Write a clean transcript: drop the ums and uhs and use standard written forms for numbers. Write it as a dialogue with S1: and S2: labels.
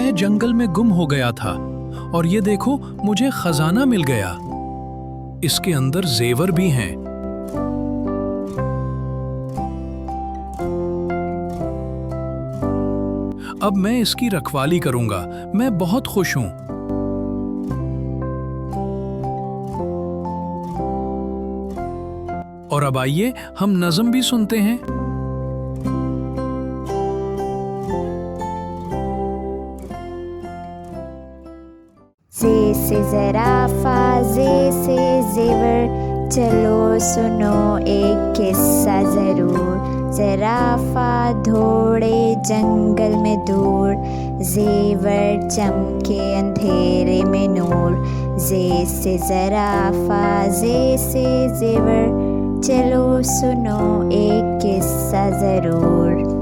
S1: मैं जंगल में गुम हो गया था और ये देखो मुझे खजाना मिल गया। इसके अंदर जेवर भी हैं। अब मैं इसकी रखवाली करूंगा। मैं बहुत खुश हूं। और अब आइए हम नज़्म भी सुनते हैं।
S2: जे से ज़राफ़ा, जे से ज़ेवर, चलो सुनो एक किस्सा ज़रूर। ज़राफ़ा दौड़े जंगल में दूर, ज़ेवर चमके अंधेरे में नूर। जे से ज़राफ़ा, जे से ज़ेवर, चलो सुनो एक किस्सा ज़रूर।